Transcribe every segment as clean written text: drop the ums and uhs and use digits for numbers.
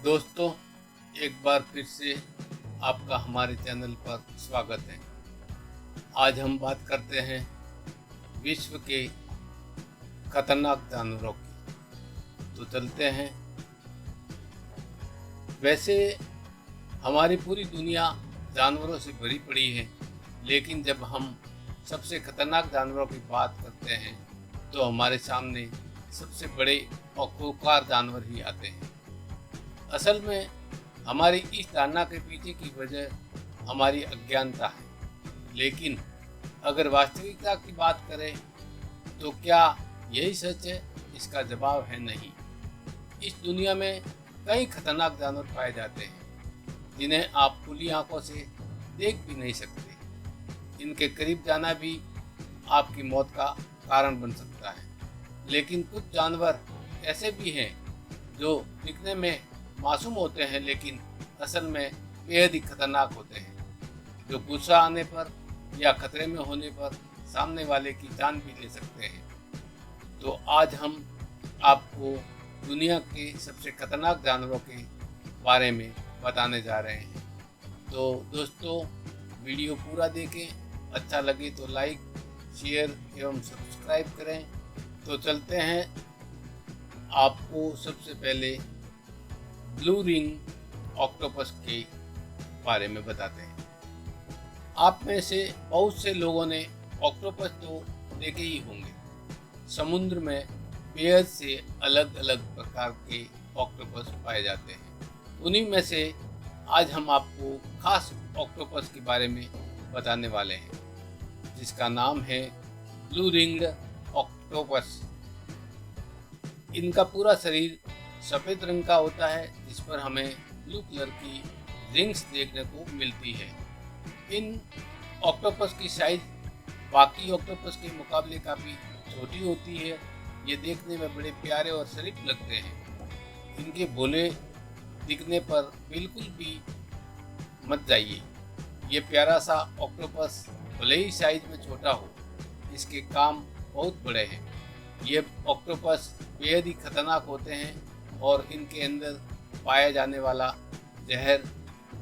दोस्तों, एक बार फिर से आपका हमारे चैनल पर स्वागत है। आज हम बात करते हैं विश्व के खतरनाक जानवरों की। तो चलते हैं। वैसे हमारी पूरी दुनिया जानवरों से भरी पड़ी है, लेकिन जब हम सबसे खतरनाक जानवरों की बात करते हैं तो हमारे सामने सबसे बड़े और खूंखार जानवर ही आते हैं। असल में हमारी इस धारणा के पीछे की वजह हमारी अज्ञानता है, लेकिन अगर वास्तविकता की बात करें तो क्या यही सच है? इसका जवाब है नहीं। इस दुनिया में कई खतरनाक जानवर पाए जाते हैं जिन्हें आप खुली आंखों से देख भी नहीं सकते। इनके करीब जाना भी आपकी मौत का कारण बन सकता है। लेकिन कुछ जानवर ऐसे भी हैं जो दिखने में मासूम होते हैं, लेकिन असल में बेहद ही खतरनाक होते हैं, जो गुस्सा आने पर या खतरे में होने पर सामने वाले की जान भी ले सकते हैं। तो आज हम आपको दुनिया के सबसे खतरनाक जानवरों के बारे में बताने जा रहे हैं। तो दोस्तों, वीडियो पूरा देखें, अच्छा लगे तो लाइक, शेयर एवं सब्सक्राइब करें। तो चलते हैं, आपको सबसे पहले ब्लू रिंग ऑक्टोपस के बारे में बताते हैं। आप में से बहुत से लोगों ने ऑक्टोपस तो देखे ही होंगे। समुद्र में बेहद से अलग अलग प्रकार के ऑक्टोपस पाए जाते हैं। उन्हीं में से आज हम आपको खास ऑक्टोपस के बारे में बताने वाले हैं, जिसका नाम है ब्लू रिंग्ड ऑक्टोपस। इनका पूरा शरीर सफ़ेद रंग का होता है, जिस पर हमें ब्लू कलर की रिंग्स देखने को मिलती है। इन ऑक्टोपस की साइज बाकी ऑक्टोपस के मुकाबले काफ़ी छोटी होती है। ये देखने में बड़े प्यारे और शरीफ लगते हैं। इनके भोले दिखने पर बिल्कुल भी मत जाइए। ये प्यारा सा ऑक्टोपस भले ही साइज में छोटा हो, इसके काम बहुत बड़े हैं। ये ऑक्टोपस बेहद ही खतरनाक होते हैं और इनके अंदर पाया जाने वाला जहर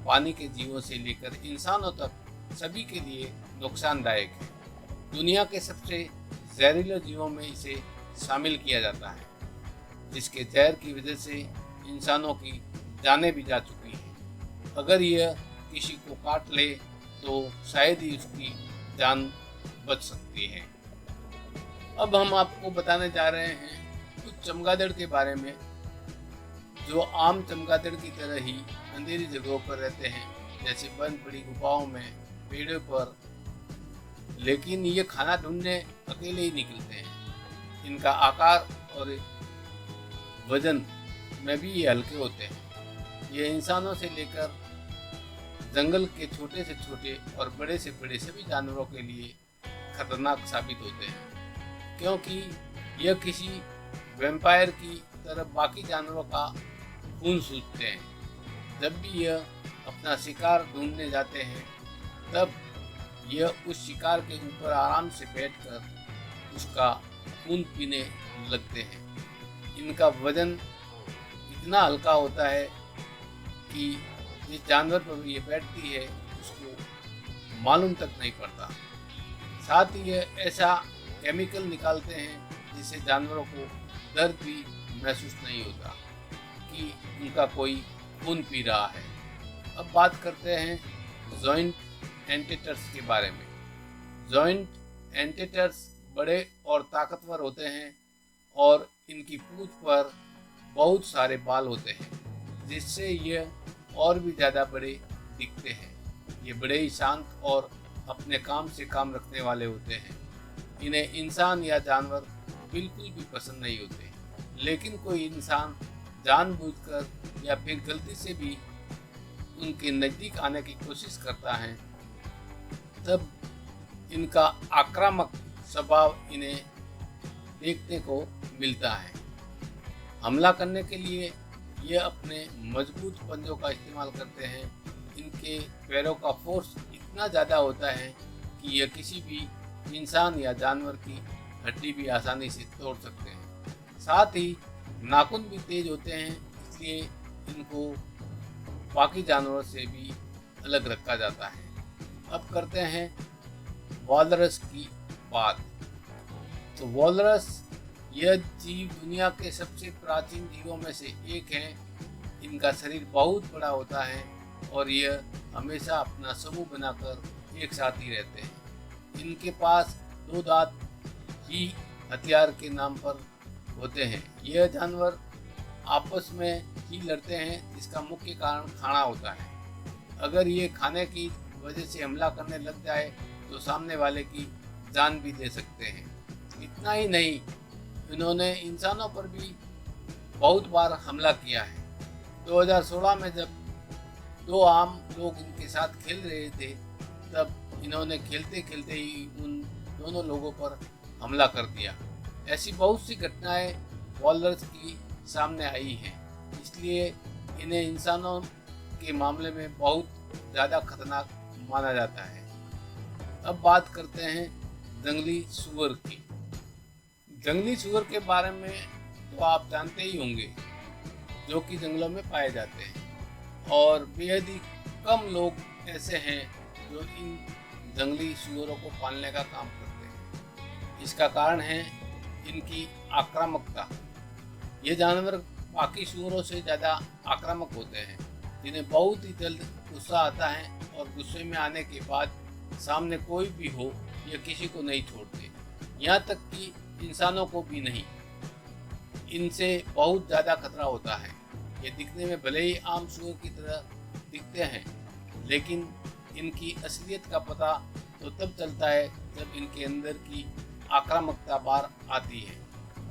पानी के जीवों से लेकर इंसानों तक सभी के लिए नुकसानदायक है। दुनिया के सबसे जहरीले जीवों में इसे शामिल किया जाता है, जिसके जहर की वजह से इंसानों की जानें भी जा चुकी हैं। अगर यह किसी को काट ले तो शायद ही उसकी जान बच सकती है। अब हम आपको बताने जा रहे हैं कुछ चमगादड़ के बारे में, जो आम चमगादड़ की तरह ही अंधेरी जगहों पर रहते हैं, जैसे बंद पड़ी गुफाओं में, पेड़ों पर। लेकिन ये खाना ढूंढने अकेले ही निकलते हैं। इनका आकार और वजन में भी ये हल्के होते हैं। ये इंसानों से लेकर जंगल के छोटे से छोटे और बड़े से बड़े सभी जानवरों के लिए खतरनाक साबित होते हैं, क्योंकि यह किसी वैम्पायर की तरह बाकी जानवरों का खून सूंघते हैं। जब भी यह अपना शिकार ढूंढने जाते हैं, तब यह उस शिकार के ऊपर आराम से बैठकर उसका खून पीने लगते हैं। इनका वजन इतना हल्का होता है कि जिस जानवर पर ये बैठती है उसको मालूम तक नहीं पड़ता। साथ ही यह ऐसा केमिकल निकालते हैं जिससे जानवरों को दर्द भी महसूस नहीं होता कि उनका कोई खून पी रहा है। अब बात करते हैं जॉइंट एंटेटर्स के बारे में। जॉइंट एंटेटर्स बड़े और ताकतवर होते हैं और इनकी पूंछ पर बहुत सारे बाल होते हैं, जिससे ये और भी ज़्यादा बड़े दिखते हैं। ये बड़े ही शांत और अपने काम से काम रखने वाले होते हैं। इन्हें इंसान या जानवर बिल्कुल भी पसंद नहीं होते, लेकिन कोई इंसान जानबूझकर या फिर गलती से भी उनके नज़दीक आने की कोशिश करता है, तब इनका आक्रामक स्वभाव इन्हें देखने को मिलता है। हमला करने के लिए यह अपने मजबूत पंजों का इस्तेमाल करते हैं। इनके पैरों का फोर्स इतना ज़्यादा होता है कि यह किसी भी इंसान या जानवर की हड्डी भी आसानी से तोड़ सकते हैं। साथ ही नाखून भी तेज होते हैं, इसलिए इनको बाकी जानवरों से भी अलग रखा जाता है। अब करते हैं वॉलरस की बात। तो वॉलरस यह जीव दुनिया के सबसे प्राचीन जीवों में से एक है। इनका शरीर बहुत बड़ा होता है और यह हमेशा अपना समूह बनाकर एक साथ ही रहते हैं। इनके पास 2 दांत ही हथियार के नाम पर होते हैं। यह जानवर आपस में ही लड़ते हैं, जिसका मुख्य कारण खाना होता है। अगर ये खाने की वजह से हमला करने लग जाए तो सामने वाले की जान भी दे सकते हैं। इतना ही नहीं, इन्होंने इंसानों पर भी बहुत बार हमला किया है। 2016 में जब 2 आम लोग इनके साथ खेल रहे थे, तब इन्होंने खेलते खेलते ही उन दोनों लोगों पर हमला कर दिया। ऐसी बहुत सी घटनाएं वॉलरस की सामने आई हैं, इसलिए इन्हें इंसानों के मामले में बहुत ज़्यादा खतरनाक माना जाता है। अब बात करते हैं जंगली सूअर की। जंगली सूअर के बारे में तो आप जानते ही होंगे, जो कि जंगलों में पाए जाते हैं और बेहद ही कम लोग ऐसे हैं जो इन जंगली सूअरों को पालने का काम करते हैं। इसका कारण है इनकी आक्रामकता। ये जानवर बाकी सूअरों से ज़्यादा आक्रामक होते हैं, जिन्हें बहुत ही जल्द गुस्सा आता है और गुस्से में आने के बाद सामने कोई भी हो, ये किसी को नहीं छोड़ते, यहाँ तक कि इंसानों को भी नहीं। इनसे बहुत ज़्यादा खतरा होता है। ये दिखने में भले ही आम सूअर की तरह दिखते हैं, लेकिन इनकी असलियत का पता तो तब चलता है जब इनके अंदर की आक्रामकता बाहर आती है।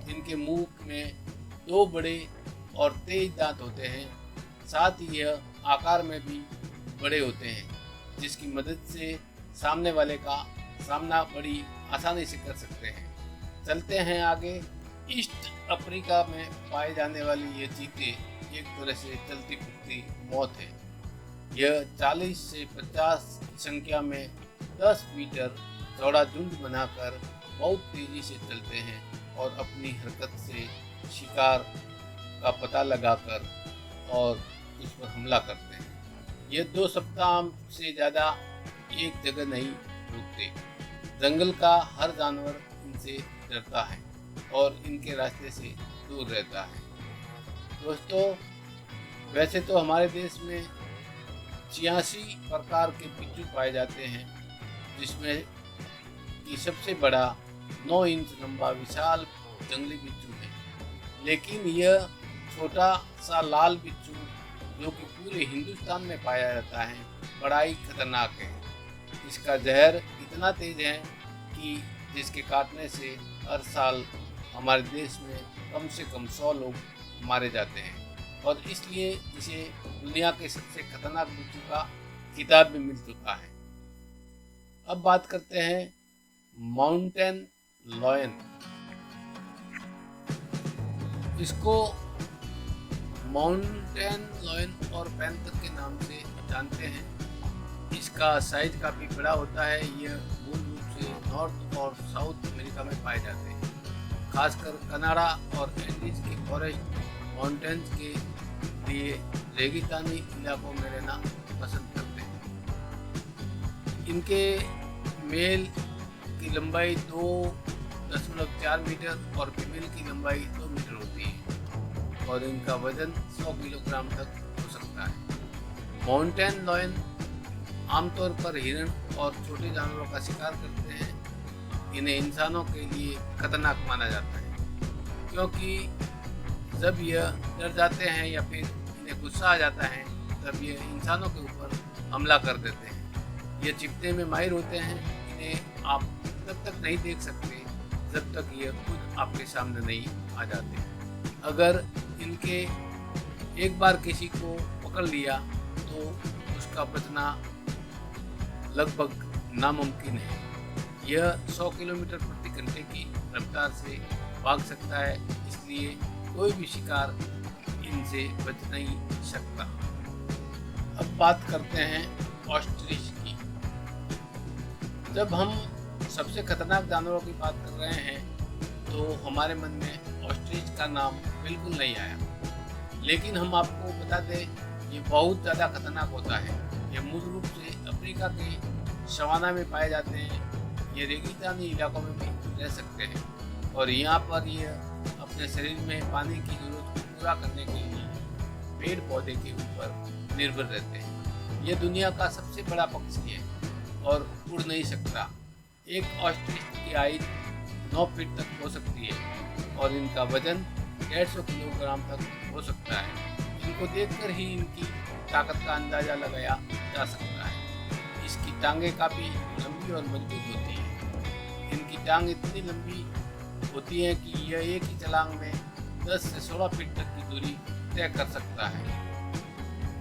इनके मुंह में 2 बड़े और तेज दांत होते हैं, साथ ही यह आकार में भी बड़े होते हैं, जिसकी मदद से सामने वाले का सामना बड़ी आसानी से कर सकते हैं। चलते हैं आगे। ईस्ट अफ्रीका में पाए जाने वाली ये चीते एक तरह से चलती फिरती मौत है। यह 40 से 50 की संख्या में 10 मीटर चौड़ा झुंड बनाकर बहुत तेजी से चलते हैं और अपनी हरकत से शिकार का पता लगाकर और उस पर हमला करते हैं। ये 2 सप्ताह से ज़्यादा एक जगह नहीं रुकते। जंगल का हर जानवर इनसे डरता है और इनके रास्ते से दूर रहता है। दोस्तों, वैसे तो हमारे देश में 86 प्रकार के बिच्छू पाए जाते हैं, जिसमें कि सबसे बड़ा 9 इंच लंबा विशाल जंगली बिच्छू है। लेकिन यह छोटा सा लाल बिच्छू, जो कि पूरे हिंदुस्तान में पाया जाता है, बड़ा ही खतरनाक है। इसका जहर इतना तेज है कि जिसके काटने से हर साल हमारे देश में कम से कम 100 लोग मारे जाते हैं और इसलिए इसे दुनिया के सबसे खतरनाक बिच्छू का खिताब भी मिल चुका है। अब बात करते हैं माउंटेन लॉयन। इसको माउंटेन लॉयन और पैंथर के नाम से जानते हैं। इसका साइज काफ़ी बड़ा होता है। यह मूल रूप से नॉर्थ और साउथ अमेरिका में पाए जाते हैं, खासकर कनाडा और एंडीज के फॉरेस्ट माउंटेन्स के लिए रेगिस्तानी इलाकों में रहना पसंद करते हैं। इनके मेल की लंबाई 2.4 मीटर और फीमेल की लंबाई 2 मीटर होती है और इनका वजन 100 किलोग्राम तक हो सकता है। माउंटेन लॉयन आमतौर पर हिरण और छोटे जानवरों का शिकार करते हैं। इन्हें इंसानों के लिए खतरनाक माना जाता है, क्योंकि जब यह डर जाते हैं या फिर इन्हें गुस्सा आ जाता है, तब ये इंसानों के ऊपर हमला कर देते हैं। ये चिपने में माहिर होते हैं। इन्हें आप तब तक नहीं देख सकते जब तक ये खुद आपके सामने नहीं आ जाते। अगर इनके एक बार किसी को पकड़ लिया तो उसका बचना लगभग नामुमकिन है। यह 100 किलोमीटर प्रति घंटे की रफ्तार से भाग सकता है, इसलिए कोई भी शिकार इनसे बच नहीं सकता। अब बात करते हैं ऑस्ट्रिच की। जब हम सबसे खतरनाक जानवरों की बात कर रहे हैं तो हमारे मन में ऑस्ट्रिच का नाम बिल्कुल नहीं आया। लेकिन हम आपको बता दें ये बहुत ज़्यादा खतरनाक होता है। ये मूल रूप से अफ्रीका के सवाना में पाए जाते हैं। ये रेगिस्तानी इलाकों में भी रह सकते हैं और यहाँ पर ये अपने शरीर में पानी की जरूरत को पूरा करने के लिए पेड़ पौधे के ऊपर निर्भर रहते हैं। ये दुनिया का सबसे बड़ा पक्षी है और उड़ नहीं सकता। एक ऑस्ट्रिच की हाइट 9 फीट तक हो सकती है और इनका वजन 150 किलोग्राम तक हो सकता है। इनको देखकर ही इनकी ताकत का अंदाज़ा लगाया जा सकता है। इसकी टांगें काफ़ी लंबी और मजबूत होती हैं। इनकी टांग इतनी लंबी होती है कि यह एक ही छलांग में 10 से 16 फीट तक की दूरी तय कर सकता है।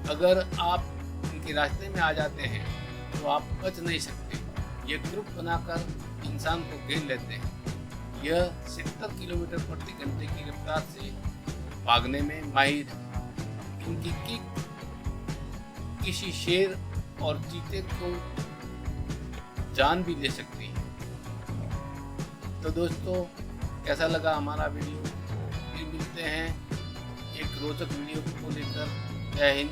अगर आप इनके रास्ते में आ जाते हैं तो आप बच नहीं सकते। ये ग्रुप बनाकर इंसान को घेर लेते हैं। यह 70 किलोमीटर प्रति घंटे की रफ्तार से भागने में माहिर है। इनकी किक किसी शेर और चीते को जान भी ले सकती है। तो दोस्तों, कैसा लगा हमारा वीडियो? फिर मिलते हैं एक रोचक वीडियो को लेकर। जय हिंद,